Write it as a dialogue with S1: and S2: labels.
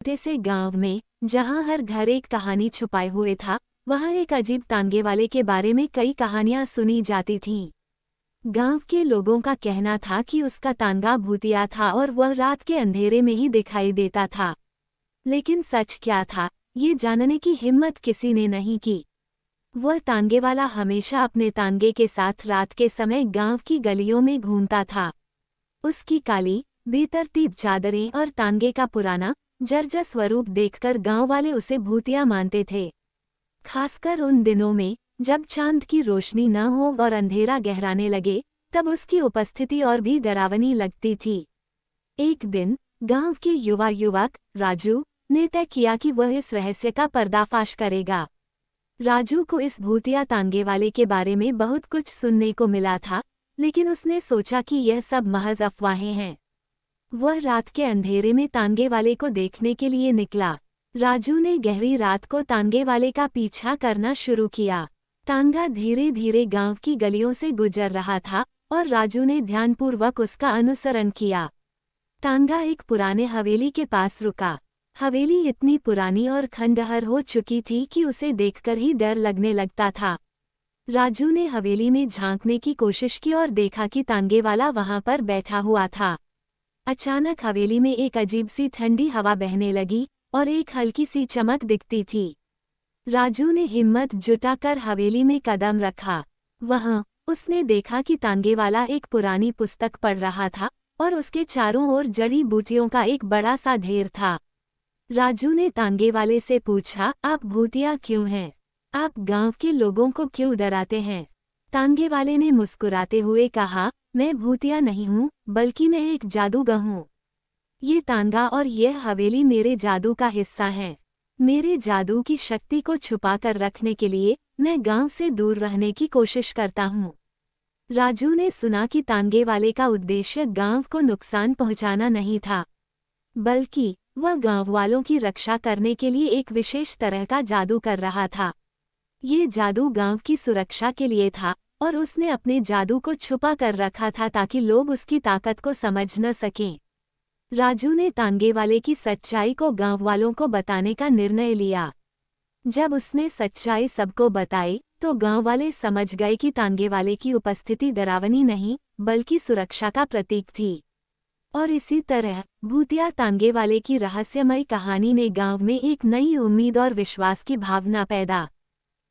S1: छोटे से गांव में जहां हर घर एक कहानी छुपाए हुए था, वहां एक अजीब तांगे वाले के बारे में कई कहानियां सुनी जाती थीं। गांव के लोगों का कहना था कि उसका तांगा भूतिया था और वह रात के अंधेरे में ही दिखाई देता था। लेकिन सच क्या था, ये जानने की हिम्मत किसी ने नहीं की। वह तांगे वाला हमेशा अपने तांगे के साथ रात के समय गांव की गलियों में घूमता था। उसकी काली, बेतरतीब चादरें और तांगे का पुराना, जर्जर स्वरूप देखकर गांव वाले उसे भूतिया मानते थे। खासकर उन दिनों में जब चांद की रोशनी न हो और अंधेरा गहराने लगे, तब उसकी उपस्थिति और भी डरावनी लगती थी। एक दिन गांव के युवा युवक राजू ने तय किया कि वह इस रहस्य का पर्दाफाश करेगा। राजू को इस भूतिया तांगे वाले के बारे में बहुत कुछ सुनने को मिला था, लेकिन उसने सोचा कि यह सब महज अफवाहें हैं। वह रात के अंधेरे में तांगे वाले को देखने के लिए निकला। राजू ने गहरी रात को तांगे वाले का पीछा करना शुरू किया। तांगा धीरे धीरे गांव की गलियों से गुजर रहा था और राजू ने ध्यानपूर्वक उसका अनुसरण किया। तांगा एक पुराने हवेली के पास रुका। हवेली इतनी पुरानी और खंडहर हो चुकी थी कि उसे देखकर ही डर लगने लगता था। राजू ने हवेली में झांकने की कोशिश की और देखा कि तांगे वाला वहां पर बैठा हुआ था। अचानक हवेली में एक अजीब सी ठंडी हवा बहने लगी और एक हल्की सी चमक दिखती थी। राजू ने हिम्मत जुटाकर हवेली में कदम रखा। वहां उसने देखा कि तांगे वाला एक पुरानी पुस्तक पढ़ रहा था और उसके चारों ओर जड़ी बूटियों का एक बड़ा सा ढेर था। राजू ने तांगे वाले से पूछा, आप भूतिया क्यों हैं? आप गांव के लोगों को क्यों डराते हैं? तांगे वाले ने मुस्कुराते हुए कहा, मैं भूतिया नहीं हूँ, बल्कि मैं एक जादूगर हूँ। ये तांगा और यह हवेली मेरे जादू का हिस्सा है। मेरे जादू की शक्ति को छुपाकर रखने के लिए मैं गांव से दूर रहने की कोशिश करता हूँ। राजू ने सुना कि तांगे वाले का उद्देश्य गांव को नुकसान पहुंचाना नहीं था, बल्कि वह गांव वालों की रक्षा करने के लिए एक विशेष तरह का जादू कर रहा था। ये जादू गांव की सुरक्षा के लिए था और उसने अपने जादू को छुपा कर रखा था ताकि लोग उसकी ताकत को समझ न सकें। राजू ने तांगे वाले की सच्चाई को गांव वालों को बताने का निर्णय लिया। जब उसने सच्चाई सबको बताई, तो गांव वाले समझ गए कि तांगे वाले की उपस्थिति डरावनी नहीं, बल्कि सुरक्षा का प्रतीक थी। और इसी तरह भूतिया तांगे वाले की रहस्यमयी कहानी ने गांव में एक नई उम्मीद और विश्वास की भावना पैदा